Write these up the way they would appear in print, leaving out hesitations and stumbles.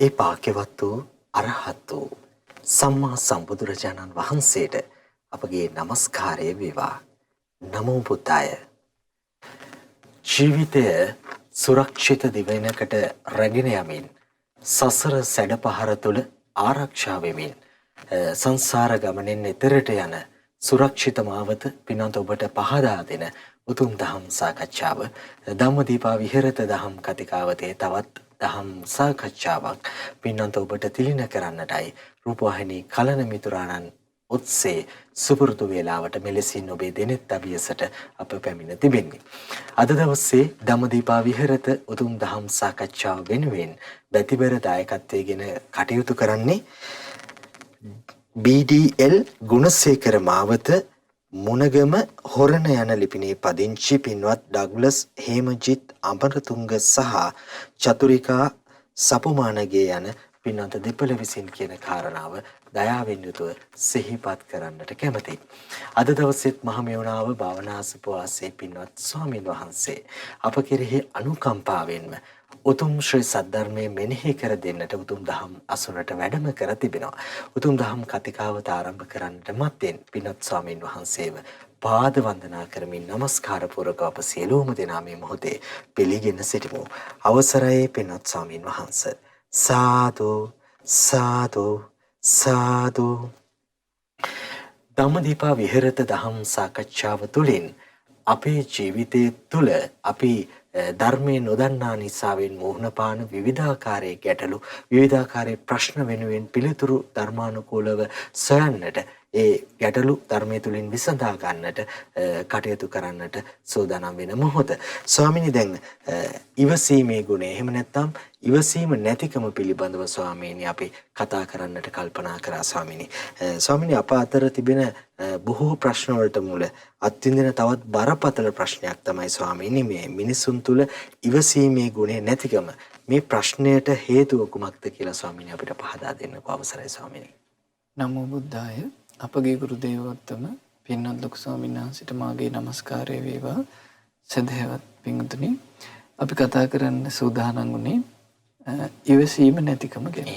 ඒ භාග්‍යවත් වූ අරහත් වූ සම්මා සම්බුදුරජාණන් වහන්සේට අපගේ নমස්කාරය වේවා. නමෝ බුද්දාය. ජීවිතය සුරක්ෂිත දිවයිනකට රැගෙන යමින් සසර සැඩපහර තුළ ආරක්ෂා වෙමින් සංසාර ගමනෙන් එතරට යන සුරක්ෂිත මාවත පිනන්ත ඔබට පහදා දෙන උතුම් දහම් සාකච්ඡාව ධම්මදීපා විහෙරත දහම් කතිකාවතේ තවත් දහම් සාකච්ඡාවක් පින්නන්ත ඔබට තිලින කරන්නටයි රූපවාහිනී කලන මිතුරාණන් ඔස්සේ සුපුරුදු වේලාවට මෙලෙසින් ඔබේ දෙනෙත් අභියසට අප පැමිණ තිබෙන්නේ. අද දවසේ ධම්මදීපා විහෙරත උතුම් දහම් සාකච්ඡාව වෙනුවෙන් බැතිබර දායකත්වයෙන් කටයුතු කරන්නේ BDL ගුණසේකර මාවත මුණගම හොරණ යන ලිපිනේ පදිංචි පින්වත් ඩග්ලස් හේමජිත් අමරතුංග සහ චතුරිකා සපුමානගේ යන පින්වන්ත දෙපළ විසින් කියන කාරණාව දයාවෙන් යුතුව සිහිපත් කරන්නට කැමැතියි. අද දවසේත් මහමෙවුනාව භාවනාසුපවාසී පින්වත් ස්වාමින් වහන්සේ අප කෙරෙහි අනුකම්පාවෙන්ම උතුම් ශ්‍රී සද්ධර්මයේ මෙනෙහි කර දෙන්නට උතුම් දහම් අසුරට වැඩම කර තිබෙනවා. උතුම් දහම් කතිකාවත ආරම්භ කරන්නට මත්තෙන් පින්වත් ස්වාමින් වහන්සේව පාද වන්දනා කරමින් নমස්කාර පූර්වක අප සියලුම දෙනා මේ මොහොතේ පිළිගෙන සිටිමු. අවසරයි පින්වත් ස්වාමින් වහන්සේ. සාදු සාදු සාදු. ධම්මදීපා විහෙරත දහම් සාකච්ඡාව තුළින් අපේ ජීවිතය තුළ අපි ධර්මයේ නොදන්නා නිසාවෙන් මුහුණ පාන විවිධාකාරයේ ගැටලු විවිධාකාරයේ ප්‍රශ්න වෙනුවෙන් පිළිතුරු ධර්මානුකූලව සොයන්නට ඒ ගැටලු ධර්මයේ තුලින් විසඳා ගන්නට කටයුතු කරන්නට සූදානම් වෙන මොහොත. ස්වාමිනී දැන් ඉවසීමේ ගුණය එහෙම නැත්නම් ඉවසීම නැතිකම පිළිබඳව ස්වාමීනි අපි කතා කරන්නට කල්පනා කරා ස්වාමිනී. ස්වාමිනී අප අතර තිබෙන බොහෝ ප්‍රශ්න වලට මුල අත්විඳින තවත් බරපතල ප්‍රශ්නයක් තමයි ස්වාමීනි මේ මිනිසුන් තුල ඉවසීමේ ගුණය නැතිකම. මේ ප්‍රශ්නයට හේතුව කුමක්ද කියලා ස්වාමීනි අපිට පහදා දෙන්නකෝ අවසරයි ස්වාමීනි. නමෝ බුද්දාය. අපගේ ගුරු දේවෝත්තම පින්වත් ලොකු ස්වාමීන් වහන්සේට මාගේ নমස්කාරය වේවා. සදහවත් පින්තුනි අපි කතා කරන්න සූදානම් වුණේ ඉවසීම නැතිකම ගැන.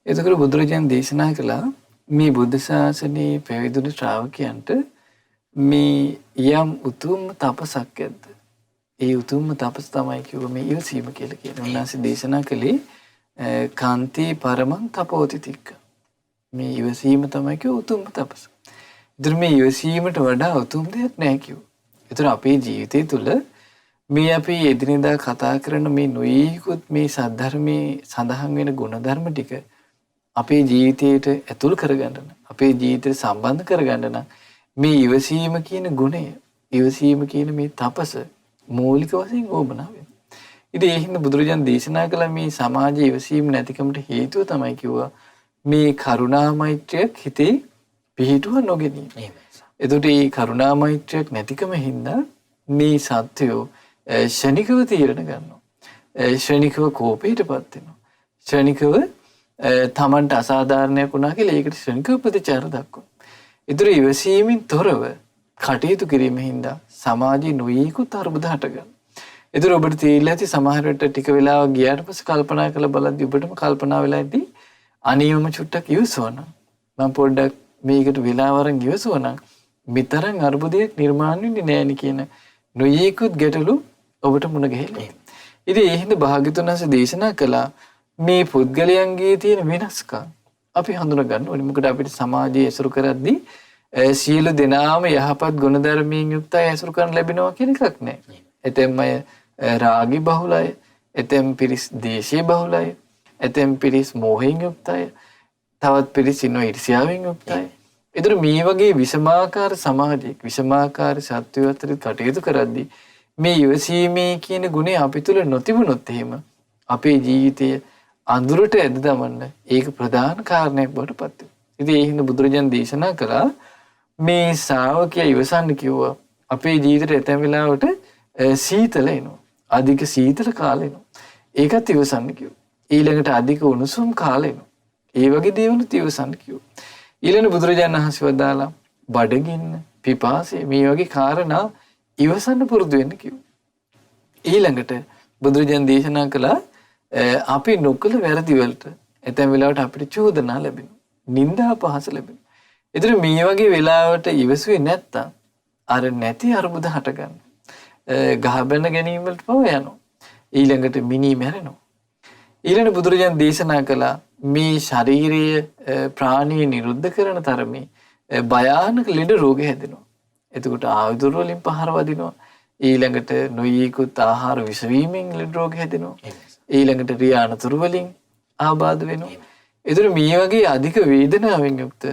එතකොට බුදුරජාණන් දේශනා කළා මේ බුද්ධ ශාසනයේ පැවිදුණු ශ්‍රාවකයන්ට මේ යම් උතුම් තපසක් ඇද්ද? ඒ උතුම් තපස තමයි කිව්ව මේ ඉවසීම කියලා කියනවා. උන්වහන්සේ දේශනා කළේ කාන්ති පරමං තපෝති තික්ක. මේ ඉවසීම තමයි කිව්ව උතුම් තපස. ඉතින් මේ ඉවසීමට වඩා උතුම් දෙයක් නැහැ කිව්ව. ඒතර අපේ ජීවිතය තුළ මේ අපි එදිනෙදා කතා කරන මේ නොයෙකුත් මේ සද්ධර්මයේ සඳහන් වෙන ගුණධර්ම ටික අපේ ජීවිතයට ඇතුල් කරගන්න අපේ ජීවිතයට සම්බන්ධ කරගන්න නම් මේ ඉවසීම කියන ගුණය ඉවසීම කියන මේ තපස මූලික වශයෙන් ඕබනා වෙනවා. ඉතින් ඒ හින්දා බුදුරජාණන් දේශනා කළ මේ සමාජයේ ඉවසීම නැතිකමට හේතුව තමයි කිව්වා මේ කරුණා මෛත්‍රියක් හිතේ පිහිටුව නොගැනීම. එතකොට මේ කරුණා මෛත්‍රියක් නැතිකම හින්දා මේ සත්‍යෝ ශනිකව තීරණ ගන්නවා. ශනිකව කෝපයටපත් වෙනවා. ශනිකව තමන්ට අසාධාරණයක් වුණා කියලා ඒකට ශනිකව ප්‍රතිචාර දක්වනවා. ඒතර ඉවසීමෙන් තොරව කටයුතු කිරීම හින්දා සමාජයේ නොයෙකුත් අර්බුද හටගන්නවා. ඒතර ඔබට තේරිලා ඇති සමහර විට ටික වෙලාවක් ගියාට පස්සේ කල්පනා කරලා බලද්දී ඔබටම කල්පනා වෙලා ඇති අනියම චුට්ටක් ඉවසවනම් මම පොඩ්ඩක් මේකට වෙලාව අරන් ඉවසවනම් මෙතරම් අර්බුදයක් නිර්මාණය වෙන්නේ නැහැ කියන නොයෙකුත් ගැටලු ඔබට මුණ ගැහිලා. ඉතින් ඒ හින්දා භාග්‍යතුන් වහන්සේ දේශනා කළා මේ පුද්ගලයන්ගේ තියෙන වෙනස්කම් අපි හඳුනා ගන්න ඕනේ. මොකද අපිට සමාජයේ ඇසුරු කරද්දී සියලු දෙනාම යහපත් ගුණධර්මයෙන් යුක්තයි ඇසුරු කරන්න ලැබෙනවා කියන එකක් නැහැ. එතෙම් අය රාගී බහුලයි, එතෙම් පිරිස් දේශී බහුලයි, එතෙම් පිරිස් මෝහයෙන් යුක්තයි, තවත් පිරිස් ඉන්නෝ ඊර්ෂ්‍යාවෙන් යුක්තයි. ඒතර මේ වගේ විෂමාකාර සමාජයක විෂමාකාර සත්වයන් අතර කටයුතු කරද්දී මේ ඉවසීමේ කියන ගුණය අපි තුල නොතිබුණොත් එහෙම අපේ ජීවිතය අඳුරට ඇද දමන්න ඒක ප්‍රධාන කාරණයක් බවට පත් වෙනවා. ඉතින් ඒ හින්දා බුදුරජාණන් දේශනා කළා මේ ශ්‍රාවකයා ඉවසන්න කිව්වා අපේ ජීවිතේට ඇතැම් වෙලාවට සීතල එනවා. අධික සීතල කාල එනවා. ඒකත් ඉවසන්න කිව්වා. ඊළඟට අධික උණුසුම් කාල එනවා. ඒ වගේ දේවලුත් ඉවසන්න කිව්වා. ඊළඟ බුදුරජාණන් වහන්සේ වදාලා බඩගින්න, පිපාසය මේ වගේ කාරණා ඉවසන්න පුරුදු වෙන්න කිව්වා. ඊළඟට බුදුරජාණන් දේශනා කළා අපි නොකළ වැරදි වලට ඇතැම් වෙලාවට අපිට චෝදනා ලැබෙනවා. නිന്ദා පහස ලැබෙනවා. ඒතර මේ වගේ වෙලාවට ඉවසුවේ නැත්තම් අර නැති අරුබුද හට ගන්නවා. ගහ බැන ගැනීම වලට පව යනවා. ඊළඟට මිනී මැරෙනවා. ඊළඟ බුදුරජාණන් දේශනා කළා මේ ශාරීරිය ප්‍රාණීය නිරුද්ධ කරන තරමේ භයානක ලෙඩ රෝග හැදෙනවා. එතකොට ආයුධ වලින් පහර වදිනවා. ඊළඟට නොයෙකුත් ආහාර විස වීමෙන් ලෙඩ රෝග හැදෙනවා. ඊළඟට රියානතුරු වලින් ආබාධ වෙනවා. ඒතර මේ වගේ අධික වේදනාවෙන් යුක්ත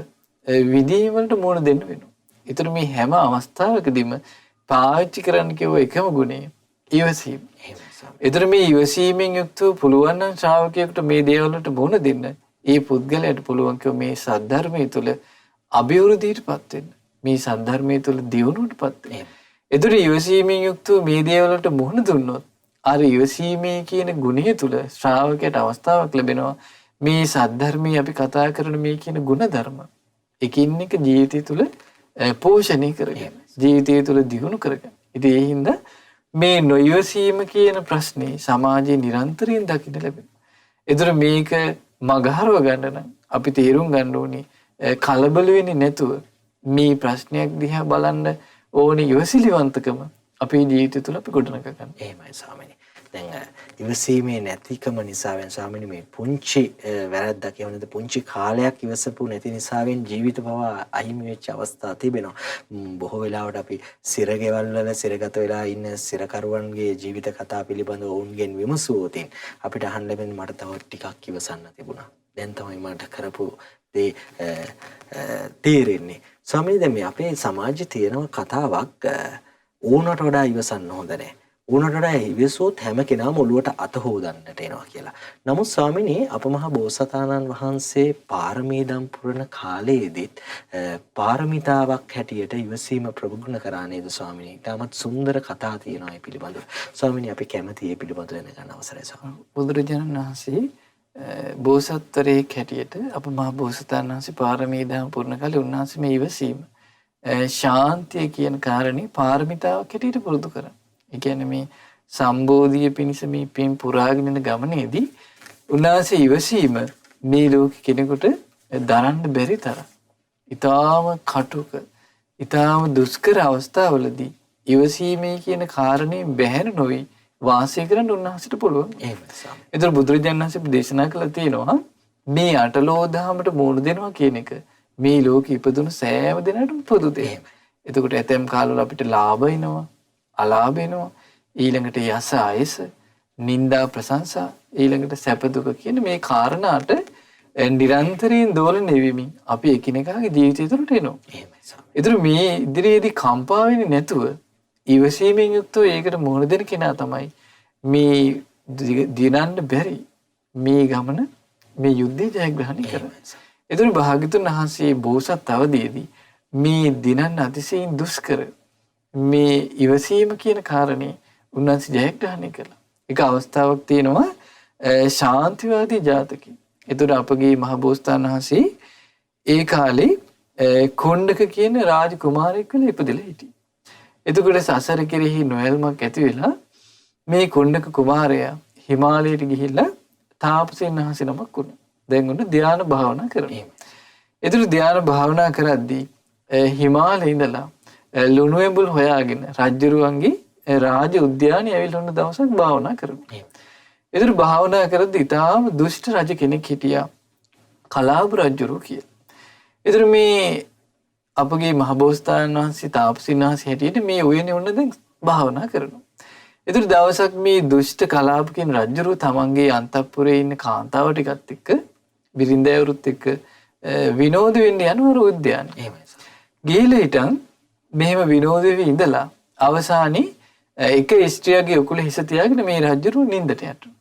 විදීම් වලට මුහුණ දෙන්න වෙනවා. ඒතර මේ හැම අවස්ථාවකදීම පාවිච්චි කරන්න කියව එකම ගුණය ඉවසීම. ඒතර මේ ඉවසීමෙන් යුක්තව පුළුවන් නම් ශ්‍රාවකයෙකුට මේ දේවල් වලට මුහුණ දෙන්න. ඒ පුද්ගලයාට පුළුවන් කිව්ව මේ සද්ධර්මයේ තුල අභිවෘද්ධියටපත් වෙන්න. මේ සද්ධර්මයේ තුල දියුණුවටපත් වෙන්න. ඒතර ඉවසීමෙන් යුක්තව මේ දේවල් වලට මුහුණ දුන්නොත් අර ඉවසීමේ කියන ගුණය තුල ශ්‍රාවකයට අවස්ථාවක් ලැබෙනවා. මේ සද්ධර්මයේ අපි කතා කරන මේ කියන ගුණධර්ම එකින් එක ජීවිතය තුළ පෝෂණය කරගෙන ජීවිතය තුළ දියුණු කරගෙන. ඉතින් ඒ හින්දා මේ නොයවසීම කියන ප්‍රශ්නේ සමාජයේ නිරන්තරයෙන් දකින්න ලැබෙනවා. ඒතර මේක මගහරව ගන්න නම් අපි තේරුම් ගන්න ඕනේ කලබල වෙන්නේ නැතුව මේ ප්‍රශ්නයක් දිහා බලන්න ඕනේ යොසිලිවන්තකම අපේ ජීවිතය තුළ අපි ගොඩනගා ගන්න. එහෙමයි ස්වාමීනි. දැන් ඉවසීමේ නැතිකම නිසාවෙන් ස්වාමීනි මේ පුංචි වැරද්දක් කියවනද පුංචි කාලයක් ඉවසපු නැති නිසාවෙන් ජීවිත පවා අහිමි වෙච්ච අවස්ථා තිබෙනවා. බොහෝ වෙලාවට අපි සිරගෙවල් වල සිරගත වෙලා ඉන්න සිරකරුවන්ගේ ජීවිත කතා පිළිබඳව ඔවුන්ගෙන් විමසුවොතින් අපිට අහන්න ලැබෙන මට තව ටිකක් ඉවසන්න තිබුණා. දැන් තමයි මට කරපු දේ තේරෙන්නේ. ස්වාමීනි දැන් මේ අපේ සමාජයේ තියෙන කතාවක් ඕනට වඩා ඉවසන්න හොඳ නැහැ. ඕනට වඩා ඉවසුවොත් හැම කෙනාම ඔළුවට අත හොදන්නට එනවා කියලා. නමුත් ස්වාමිනේ අපමහා බෝසතාණන් වහන්සේ පාරමී දම් පුරන කාලයේදීත් පාරමිතාවක් හැටියට ඉවසීම ප්‍රගුණ කරා නේද ස්වාමිනේ? ඊටමත් සුන්දර කතා තියෙනවා මේ පිළිබඳව. ස්වාමිනේ අපි කැමති මේ පිළිබඳව දැනගන්න අවසරයි ස්වාමී. බුදුරජාණන් වහන්සේ බෝසත්වරයෙක් හැටියට අපමහා බෝසතාණන් වහන්සේ පාරමී දම් පුරන කාලේ උන්වහන්සේ මේ ඉවසීම ශාන්තිය කියන කාරණේ පාරමිතාවක් හැටියට පුරුදු කරා. ඒ කියන්නේ මේ සම්බෝධිය පිණිස මේ පින් පුරාගෙන යන ගමනේදී උන්වහන්සේ ඉවසීම මේ ලෝක කෙනෙකුට දරන්න බැරි තරම් ඊටාම කටුක ඊටාම දුෂ්කර අවස්ථාවලදී ඉවසීමේ කියන කාරණේ බැහැර නොවි වාසය කරන්න උන්වහන්සේට පුළුවන්. එහෙමයි. ඒතර බුදුරජාණන් වහන්සේ දේශනා කළා තියෙනවා මේ අටලෝ දහමට මුහුණ දෙනවා කියන එක මේ ලෝකෙ ඉපදුණු සෑම දෙනාටම පොදු දෙයක්. එතකොට ඇතැම් කාලවල අපිට ලාභ එනවා, අලාභ එනවා, ඊළඟට යස ආයස, නිന്ദා ප්‍රශංසා, ඊළඟට සැප දුක කියන මේ කාරණාට නිරන්තරයෙන් දෝලනය වෙමින් අපි එකිනෙකාගේ ජීවිතය තුළට එනවා. ඒතර මේ ඉදිරියේදී කම්පා වෙන්නේ නැතුව ඉවසීමෙන් යුක්තව ඒකට මුහුණ දෙන කෙනා තමයි මේ දිනන්න බැරි මේ ගමන මේ යුද්ධය ජයග්‍රහණය කරන්නේ. ඒතර භාග්‍යතුන් වහන්සේ බෝසත් අවදීදී මේ දිනන්න අතිශයින් දුෂ්කර මේ ඉවසීම කියන කාරණේ උන්වහන්සේ ජයග්‍රහණය කළා. එක අවස්ථාවක් තියෙනවා ශාන්තිවාදී ජාතකේ. ඒතර අපගේ මහ බෝසතාණන් වහන්සේ ඒ කාලේ කොණ්ඩක කියන රාජකුමාරයෙක් වෙලා ඉපදෙලා හිටියේ. එතකොට සසර කෙරෙහි නොයල්මක් ඇති වෙලා මේ කොණ්ඩක කුමාරයා හිමාලයට ගිහිල්ලා තාපසයන් වහන්සේ නමක් වුණා. දැන් උන්න ධ්‍යාන භාවනා කරනවා. ඒතර ධ්‍යාන භාවනා කරද්දී හිමාලයේ ඉඳලා ලුණු එඹුල් හොයාගෙන රජුරුවන්ගේ රාජ උද්‍යානයේ ඇවිල්ලා උන්න දවසක් භාවනා කරනවා. ඒතර භාවනා කරද්දී ඊටාම දුෂ්ට රජ කෙනෙක් හිටියා. කලාබ රජුරු කියලා. ඒතර මේ අපගේ මහබෝසතාණන් වහන්සේ තාපසීන් වහන්සේ හැටියට මේ උයනේ උන්න දැන් භාවනා කරනවා. ඒතර දවසක් මේ දුෂ්ට කලාප කියන රජුරු තමන්ගේ අන්තපුරේ ඉන්න කාන්තාව ටිකත් එක්ක බිරින්දෑවරුත් එක්ක විනෝද වෙන්න යනවා උද්‍යානෙ. ගිහලා හිටන් මෙහෙම විනෝද වෙවි ඉඳලා අවසානයේ එක ස්ත්‍රියගේ උකුල හිස තියාගෙන මේ රජුරු නිින්දට යනවා.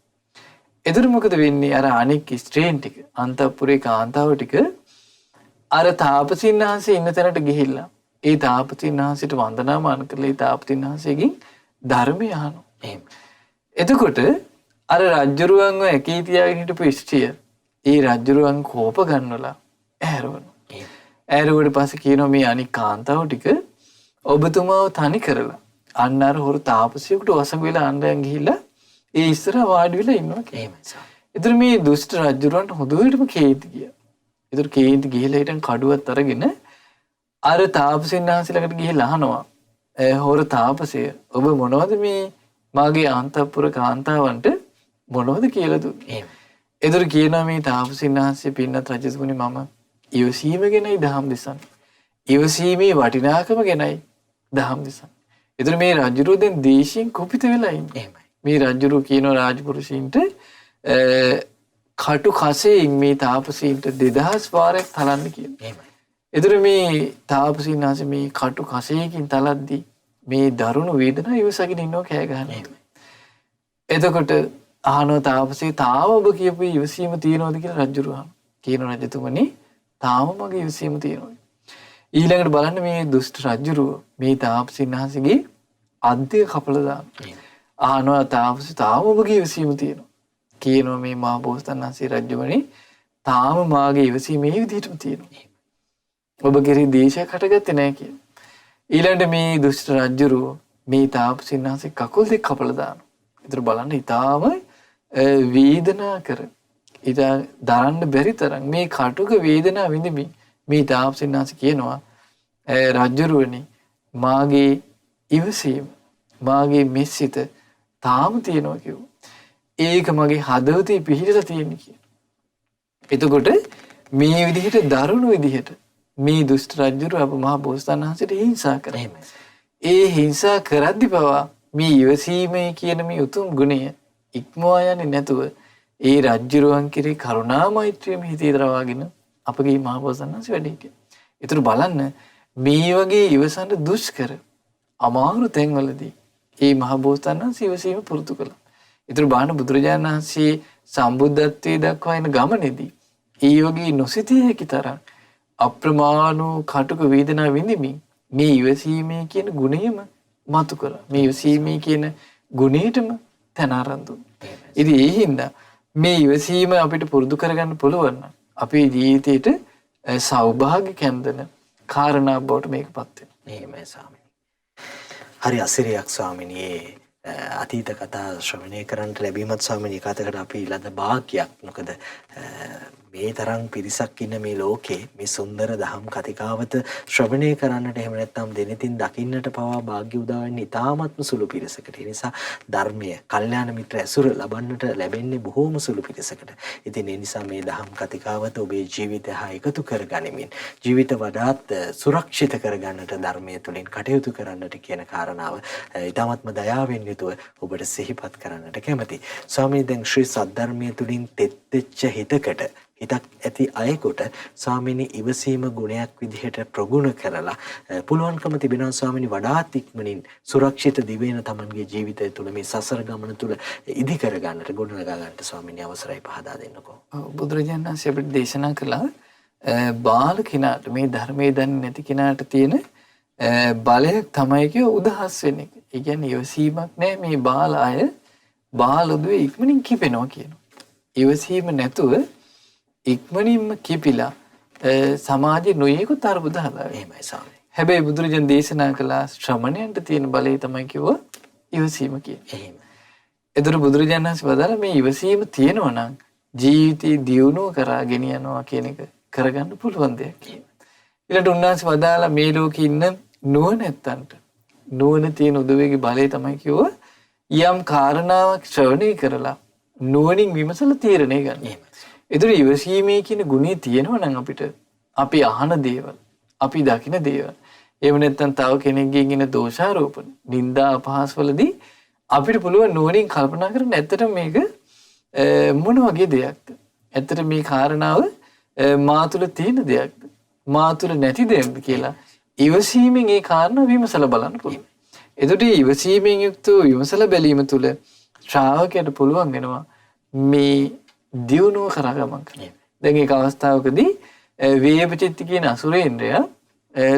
එතන මොකද වෙන්නේ? අර අනෙක් ස්ත්‍රීන් ටික අන්තපුරේ කාන්තාව ටික අර තාපසීන් වහන්සේ ඉන්න තැනට ගිහිල්ලා ඒ තාපසීන් වහන්සේට වන්දනාමාන කරලා ඒ තාපසීන් වහන්සේගෙන් ධර්මය අහනවා. එතකොට අර රජුරුවන්ව එකී තියාගෙන හිටපු ස්ත්‍රිය ඒ රජුරුවන් කෝප ගන්නවලා ඇහැරවනවා. ඇහැරුවට පස්සේ කියනවා මේ අනික් කාන්තාව ටික ඔබතුමාව තනි කරලා අන්න අර හොරු තාපසියෙකුට වසඟ වෙලා අඬන් ගිහිල්ලා ඒ ඉස්සර වාඩි වෙලා ඉන්නවා කියලා. එහෙමයි ස්වාමී. ඒතර මේ දුෂ්ට රජුරන්ට හොඳටම කේන්ති ගියා. ඒතර කේන්ති ගිහිලා හිටන් කඩුවත් අරගෙන අර තාපසින්හන්සලකට ගිහිල්ලා අහනවා. හොර තාපසය ඔබ මොනවද මේ මාගේ අන්තපුර කාන්තාවන්ට මොනවද කියලා දුන්නේ? එහෙම. ඒතර කියනවා මේ තාපසින්හන්සේ පින්නත් රජතුමනි මම ඉවසීම ගැනයි දහම් දෙසන්නේ. ඉවසීමේ වටිනාකම ගැනයි දහම් දෙසන්නේ. ඒතර මේ රජුරෝ දැන් දේශයෙන් කුපිත වෙලා ඉන්නේ. එහෙමයි. මේ රජුරෝ කියනවා රාජපුරුෂයින්ට කටු කසෙන් මේ තාපසීන්ට 2000 වාරයක් තලන්න කියලා. එහෙමයි. ඒතර මේ තාපසීන්හන්සේ මේ කටු කසයකින් තලද්දී මේ දරුණු වේදනාව ඉවසගෙන ඉන්නව කෑ ගහනවා. එතකොට අහනවා තාපසී තාම ඔබ කියපු ඉවසීම තියනවද කියලා රජුරු අහනවා. කියන රජතුමනි තාම මගේ ඉවසීම තියෙනවා. ඊළඟට බලන්න මේ දුෂ්ට රජුරු මේ තාපසීන්හන්සේගේ අන්තිය කපලා දානවා. අහනවා තාපසී තාම ඔබගේ ඉවසීම තියෙනවා. කියනවා මේ මහා බෝසතාණන්සේ රජුමනි තාම මාගේ ඉවසීම මේ විදිහටම තියෙනවා. ඔබ කෙරෙහි දේශයක් හටගත්තේ නැහැ කියලා. ඊළඟට මේ දුෂ්ට රජුරු මේ තාපසීන්හන්සේ කකුල් දෙක කපලා දානවා. ඒතර බලන්න ඊටාම වේදනා කර ඉතින් දරන්න බැරි තරම් මේ කටුක වේදනාව විඳිමින් මේ තාපසීන්හන්සේ කියනවා රජුරුවනි මාගේ ඉවසීම මාගේ මෙසිත තාම තියෙනවා කිව්වා. ඒක මගේ හදවතේ පිහිටලා තියෙන්නේ කියලා. එතකොට මේ විදිහට දරුණු විදිහට මේ දුෂ්ට රජුරු අප මහා බෝසතාණන්හන්සේට හිංසා කරා. ඒ හිංසා කරද්දී පවා මේ ඉවසීමේ කියන මේ උතුම් ගුණය ඉක්මවා යන්නේ නැතුව ඒ රජුරුවන් කෙරේ කරුණා මෛත්‍රියම හිතේ දරවාගෙන අපගේ මහා බෝසතාණන්සේ වැඩ හිටියා. ඒතර බලන්න මේ වගේ ඉවසන්න දුෂ්කර අමාරු තැන්වලදී මේ මහා බෝසතාණන්සේ ඉවසීම පුරුදු කළා. ඒතර බාහන බුදුරජාණන් වහන්සේ සම්බුද්ධත්වයේ දක්වා එන ගමනේදී ඒ වගේ නොසිතිය හැකි තරම් අප්‍රමාණ කටුක වේදනා විඳිමින් මේ ඉවසීමේ කියන ගුණයම මතු කරා. මේ ඉවසීමේ කියන ගුණයටම තන ආරම්භ දුන්නා. ඉතින් ඒ හින්දා මේ ඉවසීම අපිට පුරුදු කරගන්න පුළුවන් නම් අපේ ජීවිතේට සෞභාග්‍ය කැන්දන කාරණා බවට මේකපත් වෙනවා. එහෙමයි ස්වාමීනි. හරි අසිරියක් ස්වාමීනි. අතීත කතා ශ්‍රවණය කරන්නට ලැබීමත් ස්වාමීනි කතාවකට අපි ලද භාග්යක්. මොකද මේ තරම් පිරිසක් ඉන්න මේ ලෝකේ මේ සුන්දර දහම් කතිකාවත ශ්‍රවණය කරන්නට එහෙම නැත්නම් දෙනෙතින් දකින්නට පවා වාග්ය උදා වෙන්නේ ඉතාමත්ම සුළු පිරිසකට. ඒ නිසා ධර්මය, කල්යාණ මිත්‍ර ඇසුර ලබන්නට ලැබෙන්නේ බොහෝම සුළු පිරිසකට. ඉතින් ඒ නිසා මේ දහම් කතිකාවත ඔබේ ජීවිතය හා එකතු කරගනිමින් ජීවිත වඩාත් සුරක්ෂිත කරගන්නට ධර්මය තුළින් කටයුතු කරන්නට කියන කාරණාව ඉතාමත්ම දයාවෙන් යුතුව ඔබට සිහිපත් කරන්නට කැමැති. ස්වාමීනි දැන් ශ්‍රී සද්ධර්මයේ තුලින් තෙත්ෙච්ච හිතකට හිතක් ඇති අයෙකුට ස්වාමීනි ඉවසීම ගුණයක් විදිහට ප්‍රගුණ කරලා පුළුවන්කම තිබෙනවා ස්වාමීනි වඩාත් ඉක්මනින් සුරක්ෂිත දිවෙන තමන්ගේ ජීවිතය තුළ මේ සසර ගමන තුළ ඉදි කර ගන්නට ගොඩනගා ගන්නට ස්වාමීනි අවසරයි පහදා දෙන්නකෝ. බුදුරජාණන් වහන්සේ අපිට දේශනා කළා බාල කෙනාට මේ ධර්මයේ දන්නේ නැති කෙනාට තියෙන බලයක් තමයි කිය උදහස් වෙන එක. ඒ කියන්නේ ඉවසීමක් නැහැ මේ බාල අය බාලදුවේ ඉක්මනින් කිපෙනවා කියනවා. ඉවසීම නැතුව ඉක්මනින්ම කිපිලා සමාජයේ නොයෙකුත් අර්බුද හදාගන්නවා. එහෙමයි ස්වාමීනි. හැබැයි බුදුරජාණන් දේශනා කළා ශ්‍රමණයන්ට තියෙන බලය තමයි කිව්වා ඉවසීම කියන්නේ. එහෙම. ඒතර බුදුරජාණන් වහන්සේ වදාළා මේ ඉවසීම තියෙනවා නම් ජීවිතේ දියුණුව කරා ගෙනියනවා කියන එක කරගන්න පුළුවන් දෙයක් කියලා. ඊළඟට උන්වහන්සේ වදාළා මේ ලෝකේ ඉන්න නුවණැත්තන්ට නුවණ තියෙන උදවියගේ බලය තමයි කිව්වා යම් කාරණාවක් ශ්‍රවණය කරලා නුවණින් විමසලා තීරණය ගන්න. ඒතර ඉවසීමේ කියන ගුණය තියෙනවා නම් අපිට අපි අහන දේවල්, අපි දකින දේවල්, එහෙම නැත්නම් තව කෙනෙක්ගෙන් එන දෝෂාරෝපණ, නිന്ദා අපහාස වලදී අපිට පුළුවන් නුවණින් කල්පනා කරන්න ඇත්තටම මේක මොන වගේ දෙයක්ද? ඇත්තට මේ කාරණාව මා තුළ තියෙන දෙයක්ද? මා තුළ නැති දෙයක්ද කියලා ඉවසීමෙන් ඒ කාරණා විමසලා බලන්න පුළුවන්. එතකොට ඉවසීමෙන් යුක්ත විමසලා බැලීම තුළ ශ්‍රාවකයට පුළුවන් වෙනවා මේ දියුණුව කරා ගමන් කරන්න. දැන් ඒක අවස්ථාවකදී වේපචිත්ති කියන අසුරේන්ද්‍රයා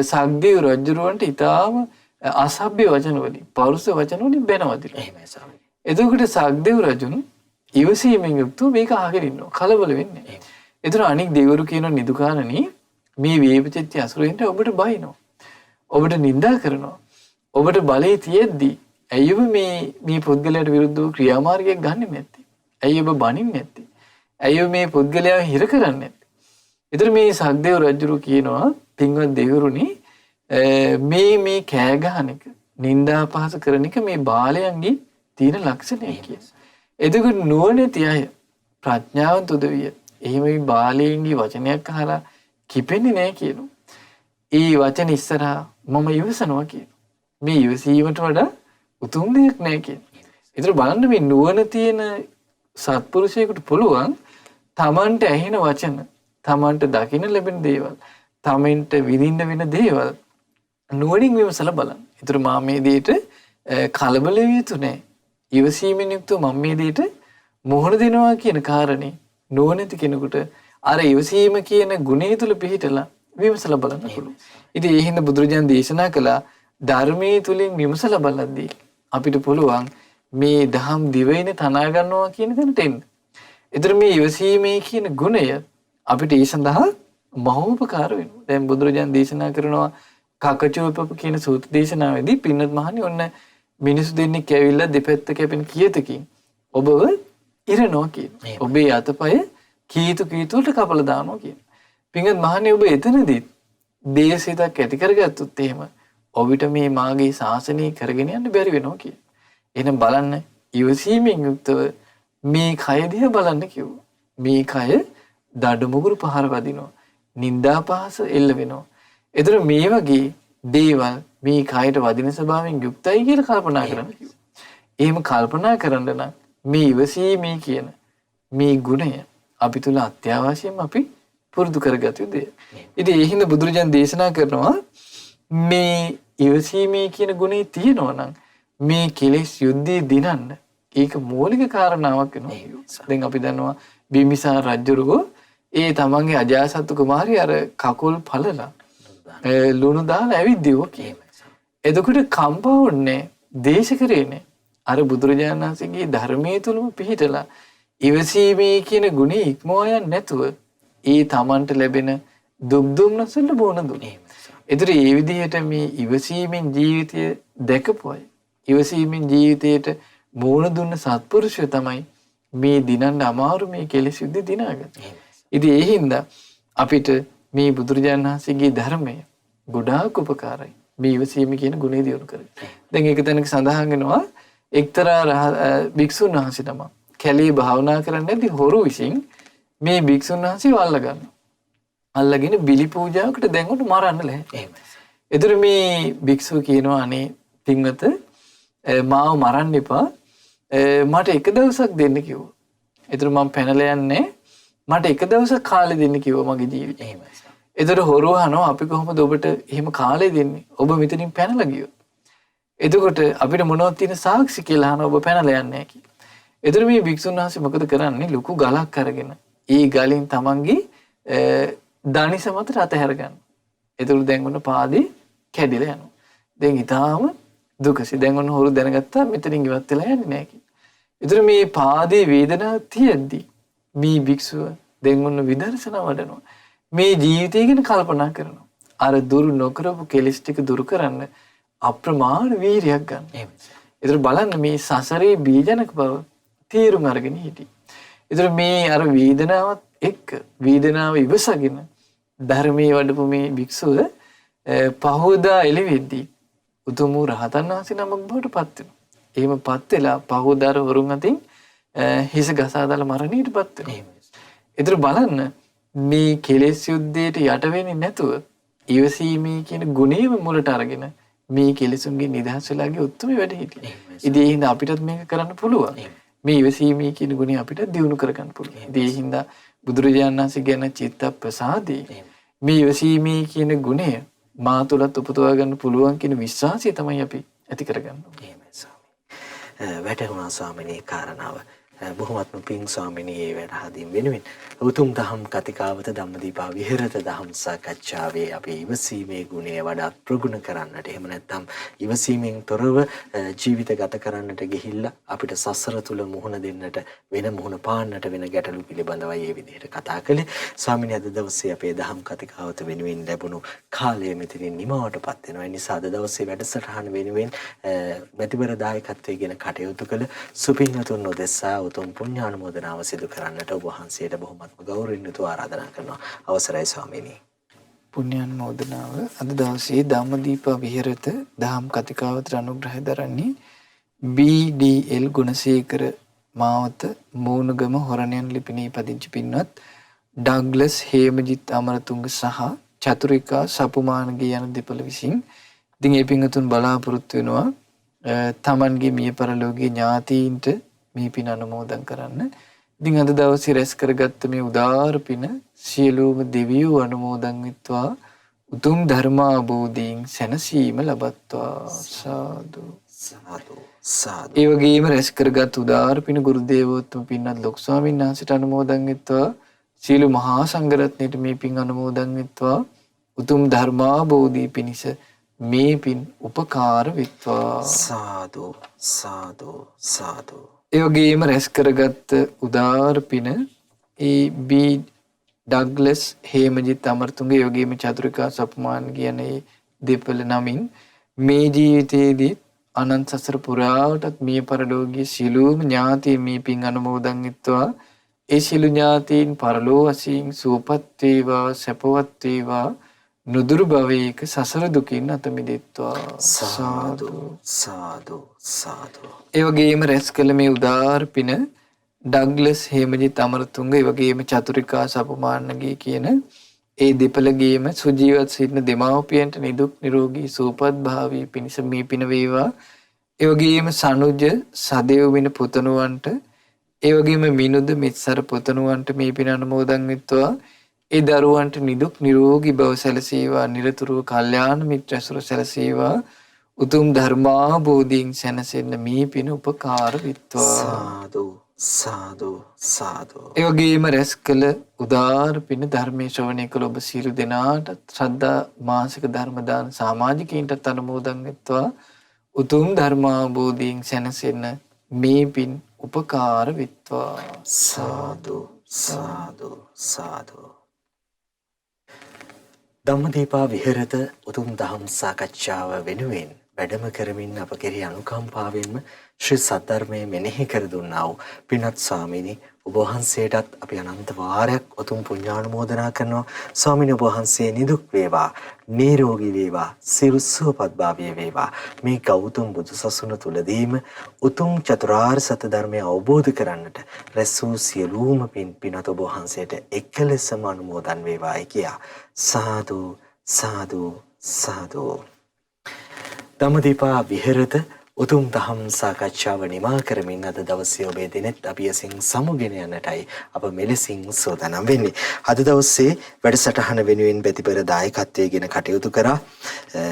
සග්දේව රජුරවන්ට ඊටාම අසභ්‍ය වචන වලින් පෞරුෂ වචන වලින් බැනවදිනවා. එහෙමයි ස්වාමීනි. එතකොට සග්දේව රජුන් ඉවසීමෙන් යුක්තව මේක අහගෙන ඉන්නවා. කලබල වෙන්නේ නැහැ. ඒතර අනික් දෙවිවරු කියන නිදුකාණනි මේ වේපචිත්ති අසුරේන්ද්‍රයා ඔබට බයිනවා. ඔබට නිඳා කරනවා. ඔබට බලේ තියෙද්දි ඇයි ඔබ මේ පුද්ගලයාට විරුද්ධව ක්‍රියාමාර්ගයක් ගන්නෙ නැත්තේ? ඇයි ඔබ බනින්නේ නැත්තේ? ඇයි ඔබ මේ පුද්ගලයාව හිර කරන්නේ නැත්තේ? ඒතර මේ සක්දේව රජුරු කියනවා පින්වත් දෙවිවරුනි මේ කෑ ගහන එක, නිന്ദා පහස කරන එක මේ බාලයන්ගේ තියෙන ලක්ෂණය කියලා. එතකොට නුවණැති අය ප්‍රඥාවන්ත උදවිය එහෙම මේ බාලයන්ගේ වචනයක් අහලා කිපෙන්නේ නැහැ කියනවා. ඒ වචන ඉස්සරහා මම ඉවසනවා කියනවා. මේ ඉවසීමට වඩා උතුම් දෙයක් නැහැ කියනවා. ඒතර බලන්න මේ නුවණ තියෙන සත්පුරුෂයෙකුට පුළුවන් තමන්ට ඇහෙන වචන, තමන්ට දකින්න ලැබෙන දේවල්, තමන්ට විඳින්න වෙන දේවල් නුවණින් විමසලා බලන්න. ඒතර මා මේ දෙයට කලබල වෙ යුතු නැහැ. ඉවසීමෙන් යුක්තව මම මේ දෙයට මොහොන දෙනවා කියන කාරණේ නුවණැති කෙනෙකුට අර ඉවසීම කියන ගුණය තුල පිහිටලා විමසලා බලන්න පුළුවන්. ඉතින් ඒ හින්දා බුදුරජාණන් දේශනා කළා ධර්මයේ තුලින් විමසලා බලද්දී අපිට පුළුවන් මේ දහම් දිවයින තනා ගන්නවා කියන තැනට එන්න. ඒතර මේ ඉවසීමේ කියන ගුණය අපිට ඒ සඳහා මහෝපකාර වෙනවා. දැන් බුදුරජාණන් දේශනා කරනවා කකචූපප කියන සූත්‍ර දේශනාවේදී පින්නත් මහණනි ඔන්න මිනිස්සු දෙන්නෙක් ඇවිල්ලා දෙපැත්ත කැපෙන කීයතකින් ඔබව ඉරනවා කියන. ඔබේ අතපය කීතු කීතුලට කපලා දානවා කියන. පින්නත් මහණනි ඔබ එතනදී දේශිතක් ඇති කරගත්තොත් එහෙම ඔබට මේ මාගේ ශාසනය කරගෙන යන්න බැරි වෙනවා කියන. එහෙනම් බලන්න ඉවසීමෙන් යුක්තව මේ කය දිහා බලන්න කිව්වා. මේ කය දඩමුගුරු පහර වදිනවා. නිന്ദා පහස එල්ල වෙනවා. ඒතර මේ වගේ දේවල් මේ කයට වදින ස්වභාවයෙන් යුක්තයි කියලා කල්පනා කරන්න කිව්වා. එහෙම කල්පනා කරන්න නම් මේ ඉවසීමේ කියන මේ ගුණය අපි තුල අත්‍යවශ්‍යම අපි පුරුදු කරගත යුතුයි. ඉතින් ඒ හින්දා බුදුරජාණන් දේශනා කරනවා මේ ඉවසීමේ කියන ගුණය තියෙනවා නම් මේ කෙලෙස් යුද්ධය දිනන්න ඒක මූලික කාරණාවක් වෙනවා. දැන් අපි දන්නවා බිම්බිසාර රජුරෝ ඒ තමන්ගේ අජාසත්තු කුමාරිය අර කකුල් පළලා ලුණු දාලා ඇවිද්දියෝ කියනවා. එතකොට කම්පවන්නේ දේශකරේනේ අර බුදුරජාණන් වහන්සේගේ ධර්මයේ තුලම පිහිටලා ඉවසීමේ කියන ගුණය ඉක්මවා යන්නේ නැතුව ඒ තමන්ට ලැබෙන දුක් දුම්නසට බොන දුන්නේ. ඒතර ඒ විදිහට මේ ඉවසීමෙන් ජීවිතය දැකපොයි. ඉවසීමෙන් ජීවිතයට මෝන දුන්න සත්පුරුෂය තමයි මේ දිනන්න අමාරු මේ කෙලෙස් යුද්ධ දිනාගන්නේ. ඉතින් ඒ හින්දා අපිට මේ බුදුරජාණන් වහන්සේගේ ධර්මය ගොඩාක් උපකාරයි. මේ ඉවසීම කියන ගුණය දියුණු කරගන්න. දැන් ඒක තැනක සඳහන් වෙනවා එක්තරා භික්ෂුන් වහන්සේ තමයි කැලේ භාවනා කරන්නේදී හොරු විසින් මේ භික්ෂුන් වහන්සේ වල්ල ගන්නවා. අල්ලගෙන බිලි පූජාවකට දැන් උට මරන්න ලෑ. එතකොට මේ භික්ෂුව කියනවා අනේ පින්වත මාව මරන්න එපා. මට එක දවසක් දෙන්න කිව්වා. එතකොට මම පැනලා යන්නේ මට එක දවසක් කාලෙ දෙන්න කිව්වා මගේ ජීවිතේ. එතකොට හොරු අහනවා අපි කොහොමද ඔබට එහෙම කාලෙ දෙන්නේ? ඔබ මෙතනින් පැනලා ගියොත්. එතකොට අපිට මොනවද තියෙන සාක්ෂි කියලා අහනවා ඔබ පැනලා යන්නේ නැහැ කියලා. එතකොට මේ භික්ෂුන් වහන්සේ මොකද කරන්නේ? ලොකු ගලක් අරගෙන ඒ ගලින් තමන්ගේ දණිස මත අතහැර ගන්න. එතකොට දැන් ඔන්න පාදේ කැඩිලා යනවා. දැන් ඊටාම දුකසි. දැන් ඔන්න හොරු දැනගත්තා මෙතනින් ඉවත් වෙලා යන්නේ නැහැ කියලා. එතකොට මේ පාදේ වේදනාවක් තියෙද්දි මේ භික්ෂුව දැන් ඔන්න විදර්ශනා වඩනවා. මේ ජීවිතය ගැන කල්පනා කරනවා. අර දුරු නොකරපු කෙලෙස් ටික දුරු කරන්න අප්‍රමාණ වීරියක් ගන්න. ඒතර බලන්න මේ සසරේ බීජනක බව තීරුම් අරගෙන හිටියේ. ඒතර මේ අර වේදනාවත් එක්ක වේදනාව ඉවසගෙන ධර්මයේ වඩපු මේ භික්ෂුව පහෝදා එළිවෙද්දී උතුම් රහතන් වහන්සේ නමක් බවට පත් වෙනවා. එහෙම පත් වෙලා පහෝදාර වරුන් අතින් හිස ගසා දාලා මරණයටපත් වෙනවා. ඒතර බලන්න මේ කෙලෙස් යුද්ධයට යට වෙන්නේ නැතුව ඉවසීමේ කියන ගුණයම මුලට අරගෙන මේ කෙලෙසුන්ගේ නිදහස් වෙලාගේ උත්තරම වැඩ හිටියේ. ඉතින් ඒ හින්දා අපිටත් මේක කරන්න පුළුවන්. මේ ඉවසීමේ කියන ගුණය අපිට දියුණු කරගන්න පුළුවන්. ඉතින් ඒ හින්දා බුදුරජාණන් වහන්සේ ගැන චිත්ත ප්‍රසාදී මේ ඉවසීමේ කියන ගුණය මා තුලත් උපදවා ගන්න පුළුවන් කියන විශ්වාසය තමයි අපි ඇති කරගන්න ඕනේ. වැටහුණා ස්වාමිනේ කාරණාව. බොහොමත්ම පිං ස්වාමිනී ඒ වැඩහදීම් වෙනුවෙන් උතුම් දහම් කතිකාවත ධම්මදීපා විහෙරත දහම් සාකච්ඡාවේ අපේ ඉවසීමේ ගුණය වඩාත් ප්‍රගුණ කරන්නට එහෙම නැත්නම් ඉවසීමෙන් තොරව ජීවිත ගත කරන්නට ගිහිල්ලා අපිට සසර තුල මුහුණ දෙන්නට වෙන මුහුණ පාන්නට වෙන ගැටලු පිළිබඳවයි මේ විදිහට කතා කළේ. ස්වාමිනී අද දවසේ අපේ දහම් කතිකාවත වෙනුවෙන් ලැබුණු කාලය මෙතනින් නිමවටපත් වෙනවා. ඒ නිසා අද දවසේ වැඩසටහන වෙනුවෙන් මැතිවර දායකත්වයෙන් කටයුතු කළ සුපින්වතුන් නොදෙසා උතුම් පුණ්‍යානුමෝදනාව සිදු කරන්නට ඔබ වහන්සේට බොහොමත්ම ගෞරවයෙන් යුතුව ආරාධනා කරනවා. අවසරයි ස්වාමීනි. පුණ්‍යානුමෝදනාව අද දවසේ ධම්මදීප විහෙරත දහම් කතිකාවතට අනුග්‍රහය දරන්නේ BDL ගුණසේකර මාවත මූණගම හොරණයන් ලිපිනේ පදිංචි පින්වත් ඩග්ලස් හේමජිත් අමරතුංග සහ චතුරිකා සපුමානගේ යන දෙපළ විසින් ඉතින් මේ පින්වතුන් බලාපොරොත්තු වෙනවා තමන්ගේ මිය පරලෝකීය ඥාතීන්ට මේ පින අනුමෝදන් කරන්න. ඉතින් අද දවසේ රැස් කරගත්ත මේ උදාාර පින සියලුම දෙවියෝ අනුමෝදන් වෙත්වා උතුම් ධර්මාභෝධයෙන් සැනසීම ලබත්වා. සාදු සාදු සාදු. ඒ වගේම රැස් කරගත් උදාාර පින ගුරු දේවෝත්තම පින්වත් ලොකු ස්වාමීන් වහන්සේට අනුමෝදන් වෙත්වා. සියලු මහා සංඝරත්නයට මේ පින් අනුමෝදන් වෙත්වා. උතුම් ධර්මාභෝධී පිණිස මේ පින් උපකාර වෙත්වා. සාදු සාදු සාදු. ඒ වගේම රැස් කරගත්ත උදාාර පින ඒ බී ඩග්ලස් හේමජිත් අමරතුංග ඒ වගේම චතුරිකා සපුමාන කියන ඒ දෙපළ නමින් මේ ජීවිතයේදී අනන්ත සසර පුරාවටත් මිය පරලෝකීය සියලුම ඥාතීන් මේ පින් අනුමෝදන් වෙත්වා. ඒ සියලු ඥාතීන් පරලෝ වශයෙන් සුවපත් වේවා සැපවත් වේවා නුදුරු භවයක සසර දුකින් අත මිදෙත්වා. සාදු සාදු සාදු. ඒ වගේම රැස් කළ මේ උදාාර පින ඩග්ලස් හේමජිත් අමරතුංග ඒ වගේම චතුරිකා සපුමානගේ කියන ඒ දෙපළගේම සුජීවත් සිටින දෙමාපියන්ට නිදුක් නිරෝගී සුවපත් භාවය පිණිස මේ පින වේවා. ඒ වගේම සනුජ සදේව වෙන පුතණුවන්ට ඒ වගේම මිනුද මෙත්සර පුතණුවන්ට මේ පින අනුමෝදන් වෙත්වා. ඒ දරුවන්ට නිදුක් නිරෝගී බව සැලසේවා. නිරතුරුව කල්යාණ මිත්‍ර ඇසුර සැලසේවා. උතුම් ධර්මාභෝධයෙන් සැනසෙන්න මේ පින උපකාර වෙත්වා. සාදු සාදු සාදු. ඒ වගේම රැස් කළ උදාාර පින ධර්මයේ ශ්‍රවණය කළ ඔබ සියලු දෙනාට ශ්‍රද්ධා මාසික ධර්ම දාන සමාජිකයින්ට අනුමෝදන් වෙත්වා. උතුම් ධර්මාභෝධයෙන් සැනසෙන්න මේ පින් උපකාර වෙත්වා. සාදු සාදු සාදු. ධම්මදීපා විහෙරත උතුම් දහම් සාකච්ඡාව වෙනුවෙන් වැඩම කරමින් අප කෙරෙහි අනුකම්පාවෙන්ම ශ්‍රී සද්ධර්මයේ මෙනෙහි කර දුන්නා වූ පින්වත් ස්වාමීනි ඔබ වහන්සේටත් අපි අනන්ත වාරයක් උතුම් පුණ්‍යානුමෝදනා කරනවා. ස්වාමීනි ඔබ වහන්සේ නිදුක් වේවා නිරෝගී වේවා සියලු සුවපත්භාවය වේවා. මේ ගෞතම බුදුසසුන තුලදීම උතුම් චතුරාර්ය සත්‍ය ධර්මය අවබෝධ කරන්නට රැස් වූ සියලුම පින්වත් ඔබ වහන්සේට එකලෙසම අනුමෝදන් වේවායි කියා. සාදු සාදු සාදු. ධම්මදීපා විහෙරත උතුම් දහම් සාකච්ඡාව නිමා කරමින් අද දවසේ ඔබේ දිනෙත් අපි අසින් සමුගෙන යන්නටයි අප මෙලෙසින් සූදානම් වෙන්නේ. අද දවසේ වැඩසටහන වෙනුවෙන් ප්‍රතිපර දායකත්වයෙන් කටයුතු කරා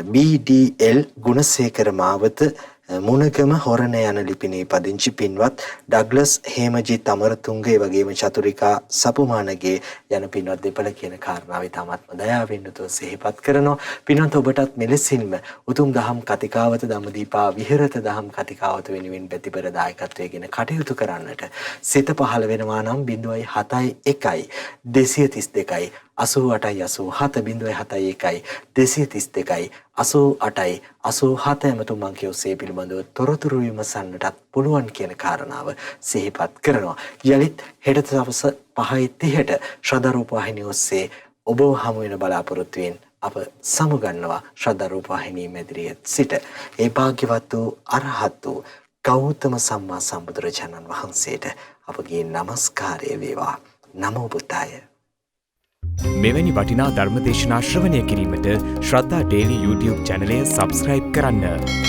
BDL ගුණසේකර මාවත මුණගම හොරණ යන ලිපිනේ පදිංචි පින්වත් ඩග්ලස් හේමජිත් අමරතුංග ඒ වගේම චතුරිකා සපුමානගේ යන පින්වත් දෙපළ කියන කාරණාව ඉතාමත්ම දයාවෙන් යුතුව සිහිපත් කරනවා. පින්වත් ඔබටත් මෙලෙසින්ම උතුම් දහම් කතිකාවත ධම්මදීපා විහෙරත දහම් කතිකාවත වෙනුවෙන් ප්‍රතිපර දායකත්වයෙන් කටයුතු කරන්නට සිත පහළ වෙනවා නම් 071 232 88 87 231 88 87 ඇමතුම් අංකය ඔස්සේ පිළිබඳව තොරතුරු විමසන්නටත් පුළුවන් කියන කාරණාව සිහිපත් කරනවා. යලිත් හෙට සවස 5:30ට ශ්‍රද්ධා රූප වාහිනිය ඔස්සේ ඔබ හමු වෙන බලාපොරොත්තුවෙන් අප සමුගන්නවා ශ්‍රද්ධා රූප වාහිනිය මැදිරියේ සිට. ඒ භාග්‍යවත් වූ අරහත් වූ ගෞතම සම්මා සම්බුදුරජාණන් වහන්සේට අපගේ নমස්කාරය වේවා. නමෝ බුද්දාය. මෙවැනි වටිනා ධර්මදේශනා ශ්‍රවණය කිරීමට ශ්‍රද්ධා ඩේලි YouTube චැනලය සබස්ක්‍රයිබ් කරන්න.